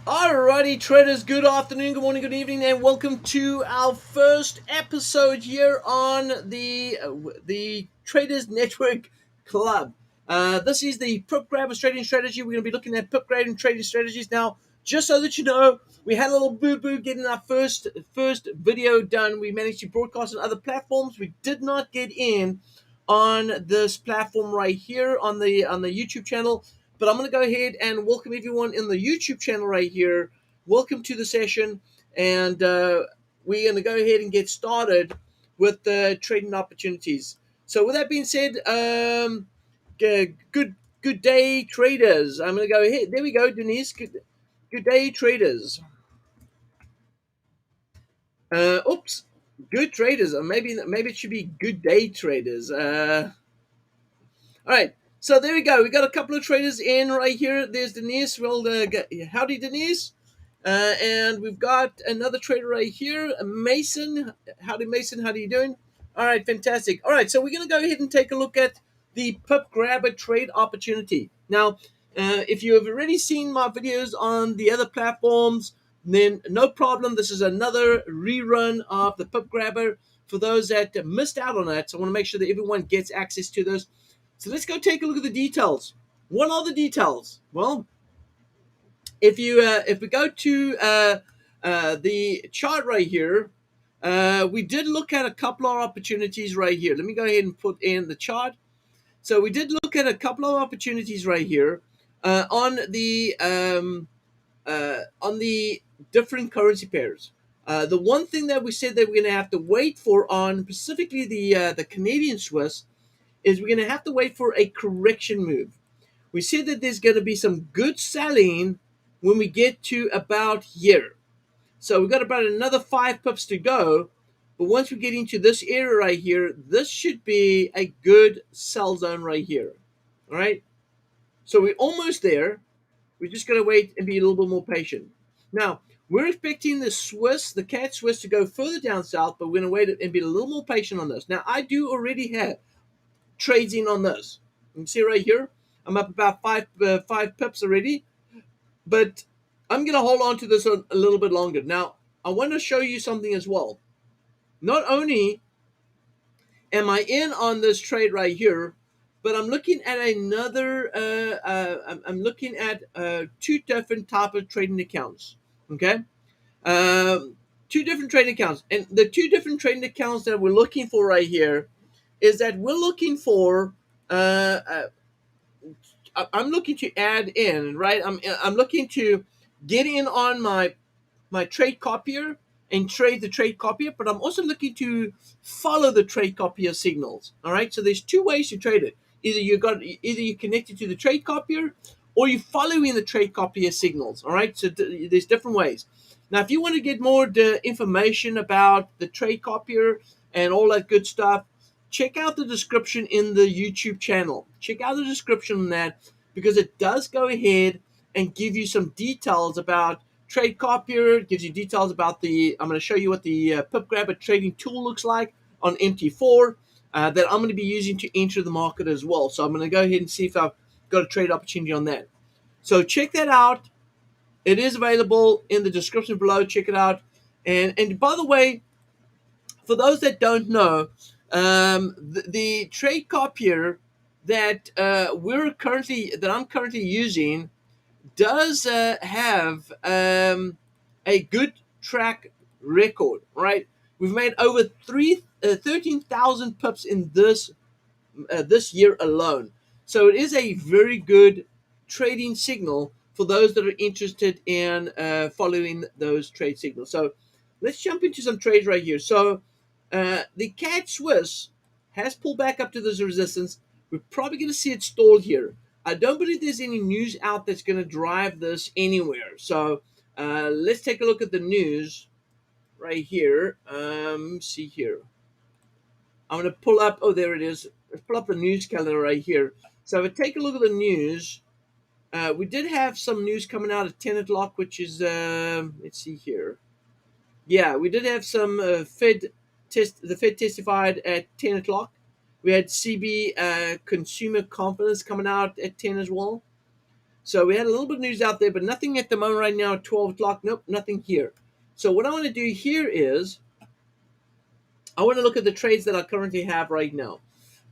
Alrighty, traders, good afternoon, good morning, good evening, and welcome to our first episode here on the Traders Network Club. This is the Pip Grabber Trading Strategy. We're going to be looking at Pip Grabber Trading Strategies. Now, just so that you know, we had a little boo-boo getting our first video done. We managed to broadcast on other platforms. We did not get in on this platform right here on the YouTube channel. But I'm going to go ahead and welcome everyone in the YouTube channel right here. Welcome to the session, and we're going to go ahead and get started with the trading opportunities. So, with that being said, good day, traders. I'm going to go ahead. There we go, Denise. Good day, traders. Oops, good traders. Or maybe it should be good day, traders. All right. So there we go. We got a couple of traders in right here. There's Denise. Well, howdy, Denise. And we've got another trader right here, Mason. Howdy, Mason. How are you doing? All right, fantastic. All right, so we're going to go ahead and take a look at the Pip Grabber trade opportunity. Now, if you have already seen my videos on the other platforms, then no problem. This is another rerun of the Pip Grabber for those that missed out on it. So I want to make sure that everyone gets access to this. So let's go take a look at the details. What are the details? Well, if we go to the chart right here, we did look at a couple of opportunities right here. Let me go ahead and put in the chart. So we did look at a couple of opportunities right here on the different currency pairs. The one thing that we said that we're going to have to wait for on specifically the Canadian Swiss is we're going to have to wait for a correction move. We see that there's going to be some good selling when we get to about here. So we've got about another 5 pips to go. But once we get into this area right here, this should be a good sell zone right here. All right. So we're almost there. We're just going to wait and be a little bit more patient. Now, we're expecting the cat Swiss to go further down south, but we're going to wait and be a little more patient on this. Now, I do already have trades in on this. You can see right here, I'm up about five pips already, but I'm going to hold on to this a little bit longer. Now, I want to show you something as well. Not only am I in on this trade right here, but I'm looking at another. I'm looking at two different type of trading accounts. Okay, two different trading accounts, and the two different trading accounts that we're looking for right here is that we're looking for. I'm looking to add in, right? I'm looking to get in on my trade copier and trade the trade copier, but I'm also looking to follow the trade copier signals. All right. So there's two ways to trade it. Either you're connected to the trade copier or you're following the trade copier signals. All right. So there's different ways. Now, if you want to get more information about the trade copier and all that good stuff, check out the description in the YouTube channel. Check out the description on that because it does go ahead and give you some details about trade copier. It gives you details about I'm going to show you what the Pip Grabber Trading Tool looks like on MT4 that I'm going to be using to enter the market as well. So I'm going to go ahead and see if I've got a trade opportunity on that. So check that out. It is available in the description below. Check it out. And by the way, for those that don't know, the trade copier that I'm currently using does have a good track record, right? We've made over 13,000 pips in this year alone. So it is a very good trading signal for those that are interested in following those trade signals. So let's jump into some trades right here. So the CAD Swiss has pulled back up to this resistance. We're probably going to see it stall here. I don't believe there's any news out that's going to drive this anywhere. So let's take a look at the news right here. See here. I'm going to pull up. Oh, there it is. Let's pull up the news calendar right here. So if I take a look at the news, we did have some news coming out at 10 o'clock, which is, let's see here. Yeah, we did have some the Fed testified at 10 o'clock. We had CB consumer confidence coming out at 10 as well. So we had a little bit of news out there, but nothing at the moment right now at 12 o'clock. Nope, nothing here. So what I want to do here is I want to look at the trades that I currently have right now.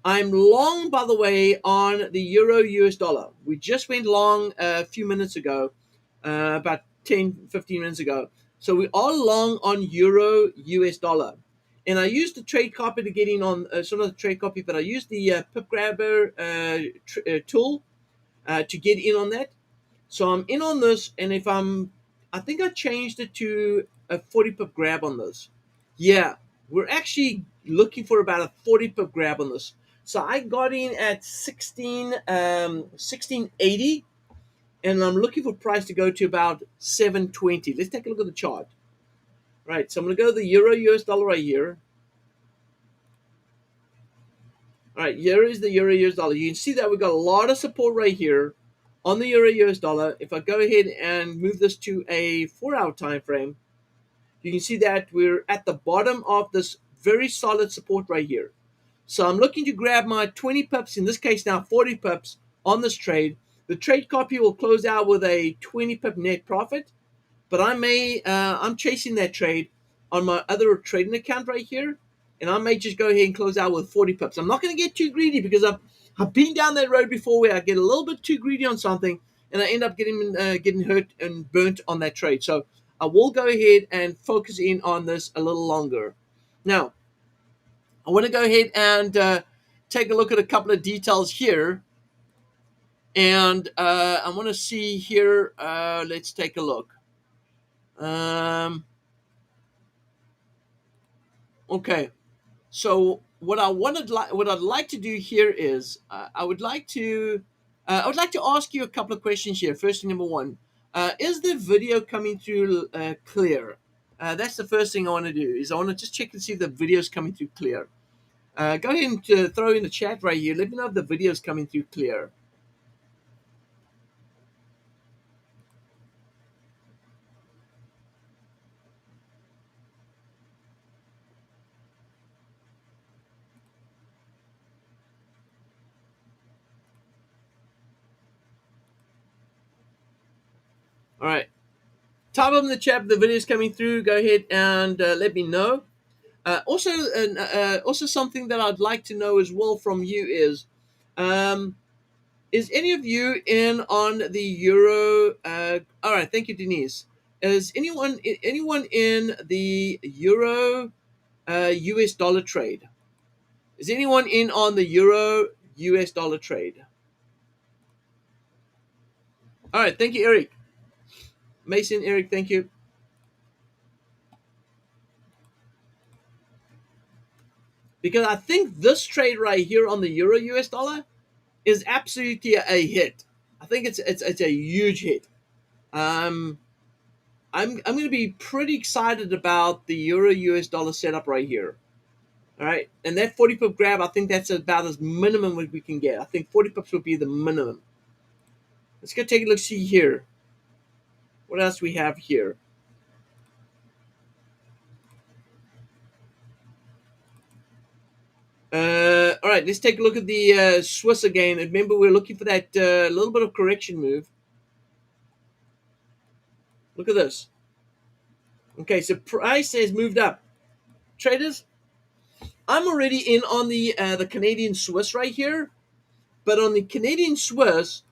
I'm long, by the way, on the euro US dollar. We just went long a few minutes ago, about 10, 15 minutes ago. So we are long on euro US dollar. And I used the trade copy to get in on sort of the trade copy, but I used the Pip Grabber tool to get in on that. So I'm in on this, and I think I changed it to a 40 pip grab on this. Yeah, we're actually looking for about a 40 pip grab on this. So I got in at 1680, and I'm looking for price to go to about 720. Let's take a look at the chart. Right, so I'm going to go to the euro US dollar right here. All right, here is the euro US dollar. You can see that we've got a lot of support right here on the euro US dollar. If I go ahead and move this to a 4-hour time frame, you can see that we're at the bottom of this very solid support right here. So I'm looking to grab my 20 pips, in this case now 40 pips on this trade. The trade copy will close out with a 20 pip net profit, but I'm chasing that trade on my other trading account right here, and I may just go ahead and close out with 40 pips. I'm not going to get too greedy because I've been down that road before where I get a little bit too greedy on something and I end up getting hurt and burnt on that trade. So I will go ahead and focus in on this a little longer. Now, I want to go ahead and take a look at a couple of details here. And I want to see here, let's take a look. Okay, so what I'd like to do here is I would like to ask you a couple of questions here. First, number one, is the video coming through clear? That's the first thing I want to do. Is I want to just check and see if the video is coming through clear. Go ahead and throw in the chat right here. Let me know if the video is coming through clear. All right. Type up in the chat if the video is coming through. Go ahead and let me know. Also something that I'd like to know as well from you is any of you in on the euro? All right, thank you, Denise. Is anyone in the euro US dollar trade? Is anyone in on the euro US dollar trade? All right, thank you, Eric. Mason, Eric, thank you. Because I think this trade right here on the euro US dollar is absolutely a hit. I think it's a huge hit. I'm going to be pretty excited about the euro US dollar setup right here. All right, and that 40 pip grab, I think that's about as minimum what we can get. I think 40 pips would be the minimum. Let's go take a look, see here. What else we have here? All right, let's take a look at the Swiss again. Remember, we're looking for that little bit of correction move. Look at this. Okay, so price has moved up. Traders, I'm already in on the Canadian Swiss right here, but on the Canadian Swiss,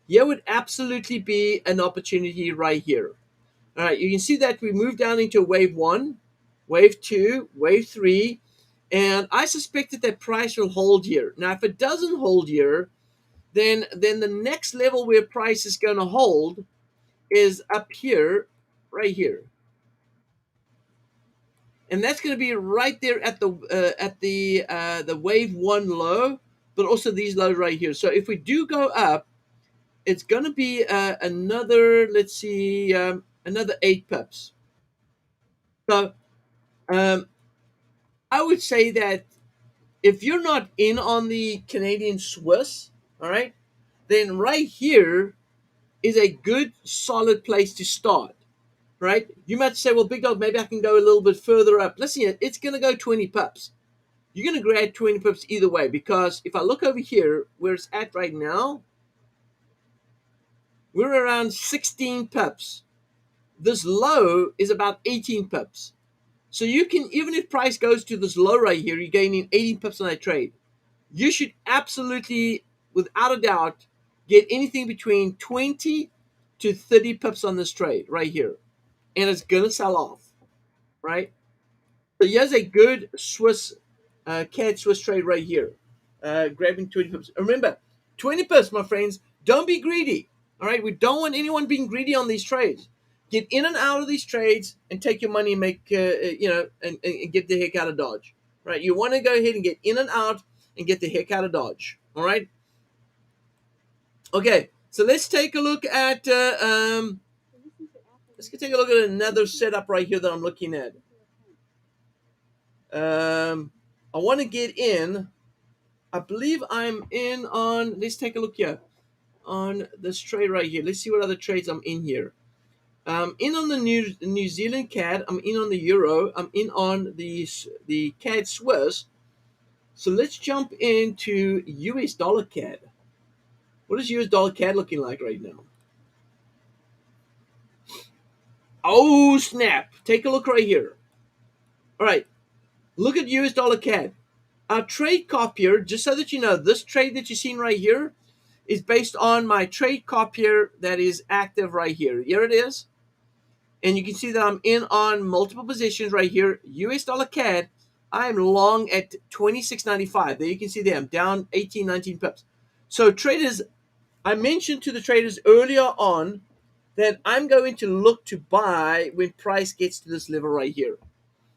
there would absolutely be an opportunity right here. All right, you can see that we moved down into wave 1, wave 2, wave 3, and I suspected that price will hold here. Now, if it doesn't hold here, then the next level where price is going to hold is up here, right here. And that's going to be right there at the wave 1 low, but also these lows right here. So if we do go up, it's going to be another, let's see, another 8 pips. So I would say that if you're not in on the Canadian Swiss, all right, then right here is a good solid place to start. Right? You might say, well, Big Dog, maybe I can go a little bit further up. Listen, it's going to go 20 pips. You're going to grab 20 pips either way, because if I look over here where it's at right now, we're around 16 pips. This low is about 18 pips. So you can, even if price goes to this low right here, you're gaining 18 pips on that trade. You should absolutely, without a doubt, get anything between 20 to 30 pips on this trade right here. And it's going to sell off, right? So here's a good Swiss CAD Swiss trade right here, grabbing 20 pips. Remember, 20 pips, my friends. Don't be greedy. All right, we don't want anyone being greedy on these trades. Get in and out of these trades and take your money and make and get the heck out of Dodge. Right, you want to go ahead and get in and out and get the heck out of Dodge. All right. Okay, so let's take a look at let's take a look at another setup right here that I'm looking at. I want to get in. I believe I'm in on. Let's take a look here on this trade right here. Let's see what other trades I'm in here. I'm in on the New Zealand CAD. I'm in on the Euro. I'm in on the CAD Swiss. So let's jump into US dollar CAD. What is US dollar CAD looking like right now? Oh snap! Take a look right here. All right, look at US dollar CAD. Our trade copier, just so that you know, this trade that you're seeing right here is based on my trade copier that is active right here. Here it is. And you can see that I'm in on multiple positions right here. US dollar CAD, I'm long at 26.95. There you can see there, I'm down 18, 19 pips. So traders, I mentioned to the traders earlier on that I'm going to look to buy when price gets to this level right here.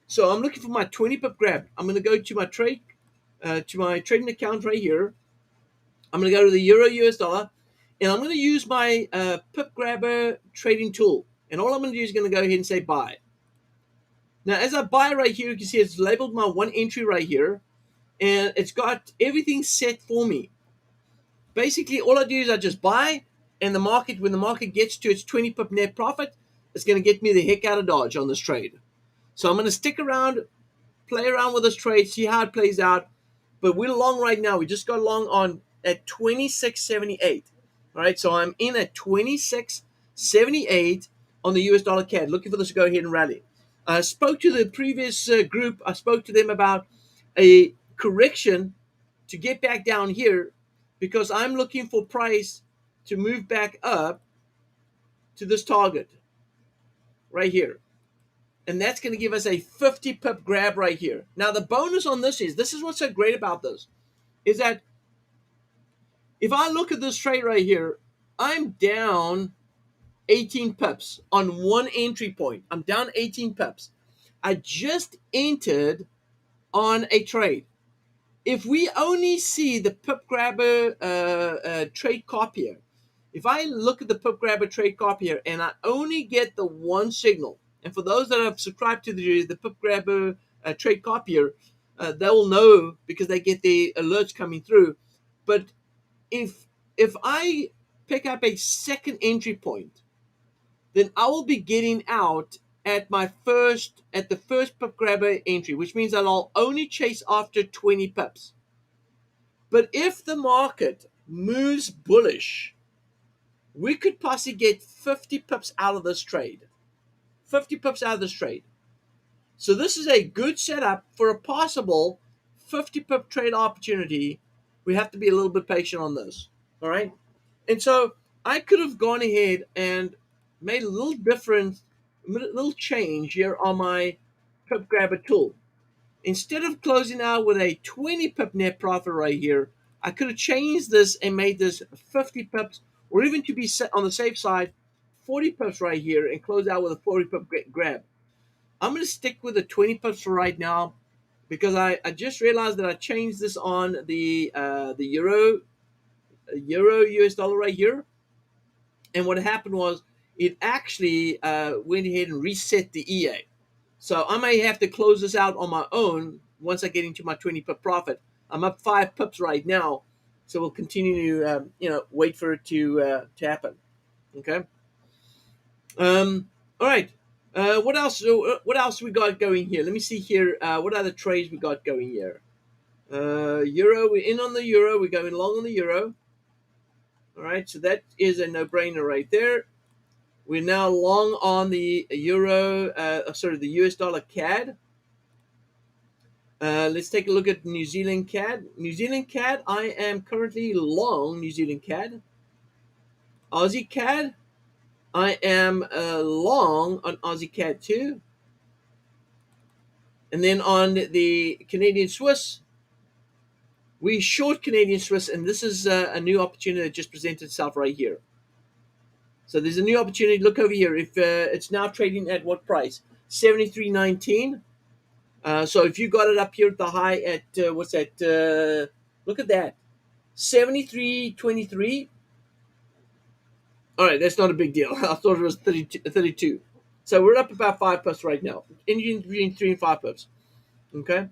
So I'm looking for my 20 pip grab. I'm going to go to my trading account right here. I'm going to go to the Euro US dollar, and I'm going to use my Pip Grabber Trading Tool. And all I'm going to do is going to go ahead and say buy. Now, as I buy right here, you can see it's labeled my one entry right here, and it's got everything set for me. Basically, all I do is I just buy, and the market, when the market gets to its 20 pip net profit, it's going to get me the heck out of Dodge on this trade. So I'm going to stick around, play around with this trade, see how it plays out. But we're long right now. We just got long on at 26.78. All right, so I'm in at 26.78 on the US dollar CAD, looking for this to go ahead and rally. I spoke to the previous group. I spoke to them about a correction to get back down here because I'm looking for price to move back up to this target right here. And that's going to give us a 50 pip grab right here. Now, the bonus on this is what's so great about this, is that if I look at this trade right here, I'm down 18 pips on one entry point. I'm down 18 pips. I just entered on a trade. If we only see the Pip Grabber trade copier, if I look at the Pip Grabber trade copier and I only get the one signal, and for those that have subscribed to the Pip Grabber trade copier, they will know because they get the alerts coming through. But if I pick up a second entry point, then I will be getting out at the first Pip Grabber entry, which means that I'll only chase after 20 pips. But if the market moves bullish, we could possibly get 50 pips out of this trade. 50 pips out of this trade. So this is a good setup for a possible 50 pip trade opportunity. We have to be a little bit patient on this. All right. And so I could have gone ahead and made a little difference, a little change here on my Pip Grabber tool. Instead of closing out with a 20 pip net profit right here, I could have changed this and made this 50 pips, or even to be set on the safe side, 40 pips right here and close out with a 40 pip grab. I'm going to stick with the 20 pips for right now because I just realized that I changed this on the Euro US dollar right here. And what happened was it actually went ahead and reset the EA. So I may have to close this out on my own once I get into my 20 pip profit. I'm up 5 pips right now, so we'll continue to wait for it to happen. Okay. All right. What else? What else we got going here? Let me see here. What other trades we got going here? Euro. We're in on the Euro. We're going long on the Euro. All right, so that is a no-brainer right there. We're now long on the euro, the US dollar CAD. Let's take a look at New Zealand CAD. New Zealand CAD, I am currently long New Zealand CAD. Aussie CAD, I am long on Aussie CAD too. And then on the Canadian Swiss, we short Canadian Swiss, and this is a new opportunity that just presented itself right here. So there's a new opportunity. Look over here. If it's now trading at what price? 73.19. So if you got it up here at the high at what's that? Look at that, 73.23. All right, that's not a big deal. I thought it was 32. So we're up about 5 pips right now. In between 3 and 5 pips. Okay.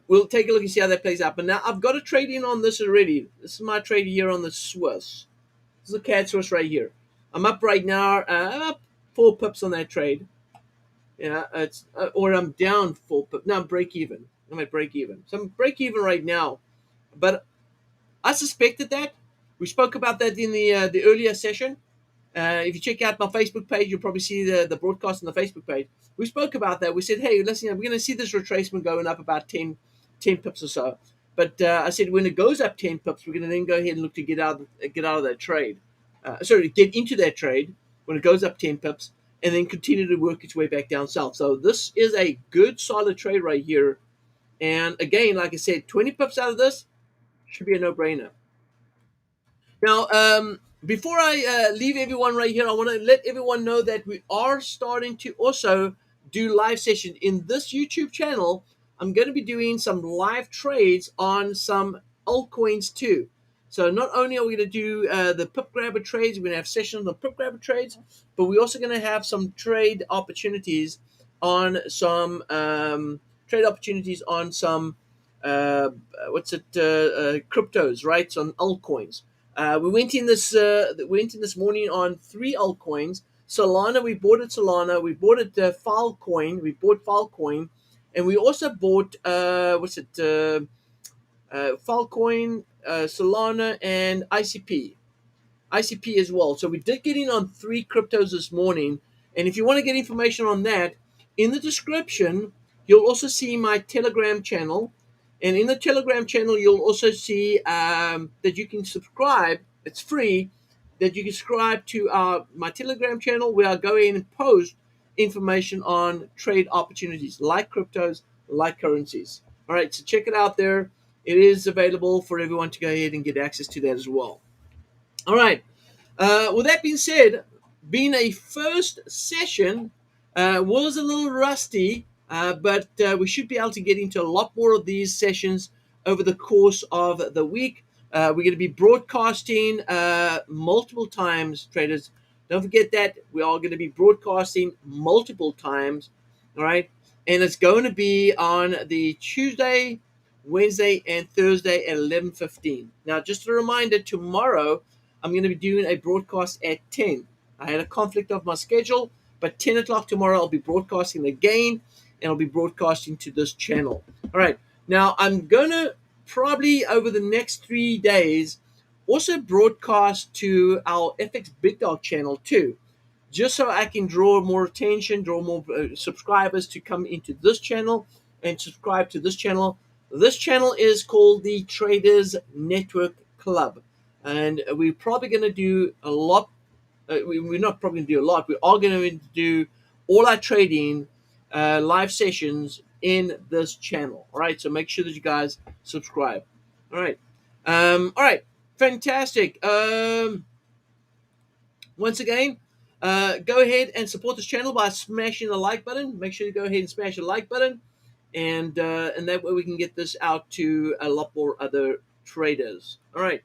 We'll take a look and see how that plays out. But now I've got a trade in on this already. This is my trade here on the Swiss. This is the CAD Swiss right here. I'm up right now. I'm up 4 pips on that trade. Yeah, it's or I'm down 4 pips. No, I'm break even. I'm at break even. So I'm break even right now. But I suspected that. We spoke about that in the earlier session. If you check out my Facebook page, you'll probably see the broadcast on the Facebook page. We spoke about that. We said, hey, listen, we're going to see this retracement going up about 10 pips or so. But I said when it goes up 10 pips, we're going to then go ahead and look to get out of that trade. Get into that trade when it goes up 10 pips and then continue to work its way back down south. So this is a good, solid trade right here. And again, like I said, 20 pips out of this should be a no-brainer. Now, before I leave everyone right here, I want to let everyone know that we are starting to also do live sessions in this YouTube channel. I'm going to be doing some live trades on some altcoins too. So not only are we going to do the Pip Grabber trades, we're going to have sessions on Pip Grabber trades, but we're also going to have some trade opportunities on some uh, cryptos, right? So on altcoins. We went in this morning on 3 altcoins. Solana, we bought it. Solana, we bought it. Filecoin, we bought Filecoin, and we also bought Filecoin, Solana, and ICP as well. So we did get in on 3 cryptos this morning. And if you want to get information on that, in the description, you'll also see my Telegram channel. And in the Telegram channel, you'll also see that you can subscribe. It's free. That you can subscribe to my Telegram channel where I go in and post information on trade opportunities like cryptos, like currencies. All right, so check it out there. It is available for everyone to go ahead and get access to that as well. All right. With that being said, being a first session was a little rusty, but we should be able to get into a lot more of these sessions over the course of the week. We're going to be broadcasting multiple times, traders. Don't forget that we are going to be broadcasting multiple times. All right. And it's going to be on the Tuesday, Wednesday, and Thursday at 11:15. Now, just a reminder, tomorrow I'm going to be doing a broadcast at 10. I had a conflict of my schedule, but 10 o'clock tomorrow I'll be broadcasting again, and I'll be broadcasting to this channel. All right. Now, I'm going to probably over the next 3 days also broadcast to our FxBigDog channel too, just so I can draw more attention, draw more subscribers to come into this channel and subscribe to this channel. This channel is called the Traders Network Club. And we're probably going to do a lot. We're not probably going to do a lot. We are going to do all our trading live sessions in this channel. All right. So make sure that you guys subscribe. All right. All right. Fantastic. Once again, go ahead and support this channel by smashing the like button. Make sure you go ahead and smash the like button. And that way we can get this out to a lot more other traders. All right.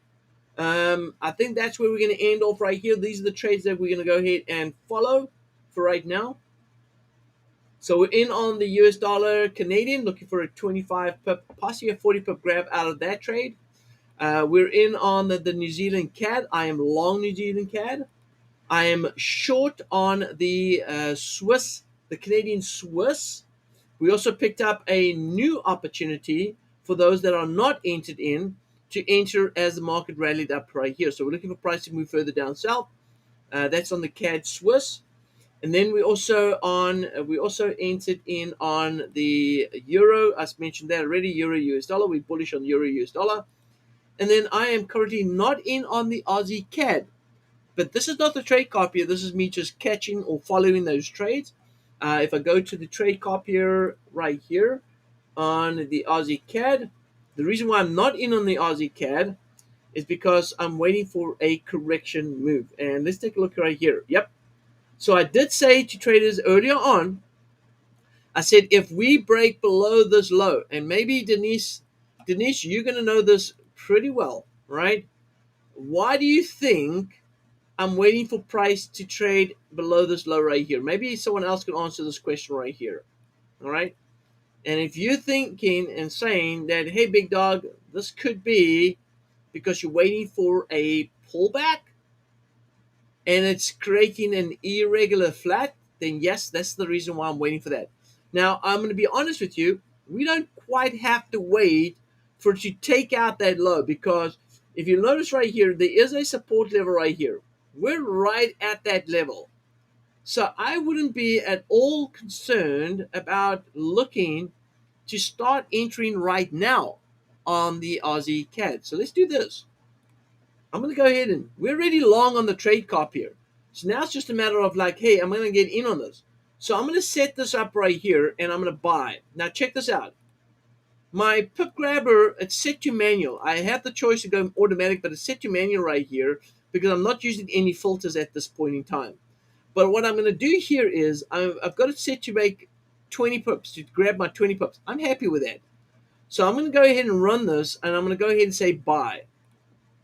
I think that's where we're going to end off right here. These are the trades that we're going to go ahead and follow for right now. So we're in on the US dollar Canadian, looking for a 25 pip, possibly a 40 pip grab out of that trade. We're in on the New Zealand CAD. I am long New Zealand CAD. I am short on the Swiss, the Canadian Swiss. We also picked up a new opportunity for those that are not entered in to enter as the market rallied up right here. So we're looking for price to move further down south. That's on the CAD Swiss. And then we also entered in on the euro. I mentioned that already. Euro US dollar. We're bullish on euro US dollar. And then I am currently not in on the Aussie CAD. But this is not the trade copier. This is me just catching or following those trades. If I go to the trade copier right here on the Aussie CAD, the reason why I'm not in on the Aussie CAD is because I'm waiting for a correction move. And let's take a look right here. Yep. So I did say to traders earlier on, I said if we break below this low, and maybe Denise, you're going to know this pretty well, right? Why do you think I'm waiting for price to trade below this low right here? Maybe someone else can answer this question right here. All right. And if you're thinking and saying that, hey, big dog, this could be because you're waiting for a pullback and it's creating an irregular flat, then yes, that's the reason why I'm waiting for that. Now, I'm going to be honest with you. We don't quite have to wait for it to take out that low, because if you notice right here, there is a support level right here. We're right at that level. So I wouldn't be at all concerned about looking to start entering right now on the Aussie CAD. So let's do this. I'm going to go ahead and we're already long on the trade copier. So now it's just a matter of like, hey, I'm going to get in on this. So I'm going to set this up right here and I'm going to buy. Now check this out. My Pip Grabber, it's set to manual. I have the choice to go automatic, but it's set to manual right here because I'm not using any filters at this point in time. But what I'm going to do here is I've got it set to make 20 pips, to grab my 20 pips. I'm happy with that. So I'm going to go ahead and run this, and I'm going to go ahead and say buy.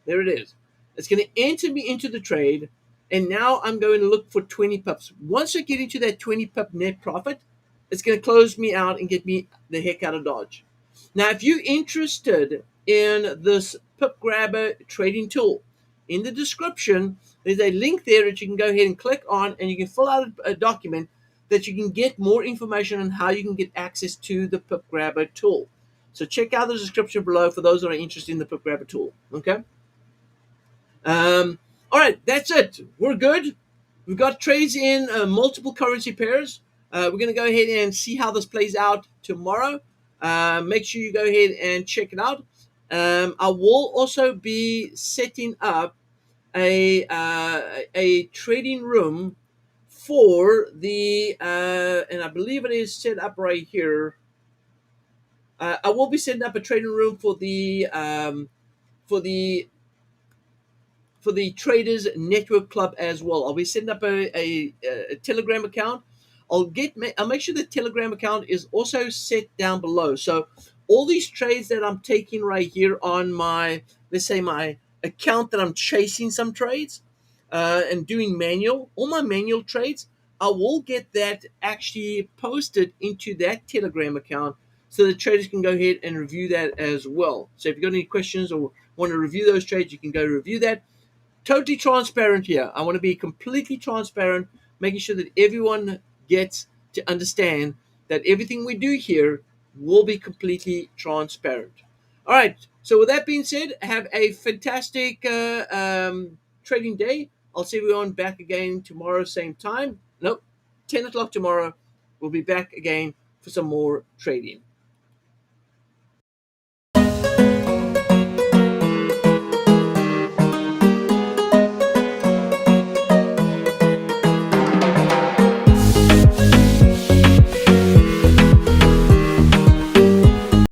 There it is. It's going to enter me into the trade, and now I'm going to look for 20 pips. Once I get into that 20 pip net profit, it's going to close me out and get me the heck out of Dodge. Now, if you're interested in this Pip Grabber Trading Tool, in the description, there's a link there that you can go ahead and click on, and you can fill out a document that you can get more information on how you can get access to the Pip Grabber tool. So check out the description below for those that are interested in the Pip Grabber tool. Okay. All right, that's it. We're good. We've got trades in multiple currency pairs. We're going to go ahead and see how this plays out tomorrow. Make sure you go ahead and check it out. I will also be setting up a trading room for the and I believe it is set up right here. I will be setting up a trading room for the for the for the Traders Network Club as well. I'll be setting up a Telegram account. I'll make sure the Telegram account is also set down below. So all these trades that I'm taking right here on my, let's say my account that I'm chasing some trades and doing manual, all my manual trades, I will get that actually posted into that Telegram account so the traders can go ahead and review that as well. So if you've got any questions or want to review those trades, you can go review that. Totally transparent here. I want to be completely transparent, making sure that everyone gets to understand that everything we do here will be completely transparent. All right. So with that being said, have a fantastic trading day. I'll see everyone back again tomorrow, same time. Nope, 10 o'clock tomorrow. We'll be back again for some more trading.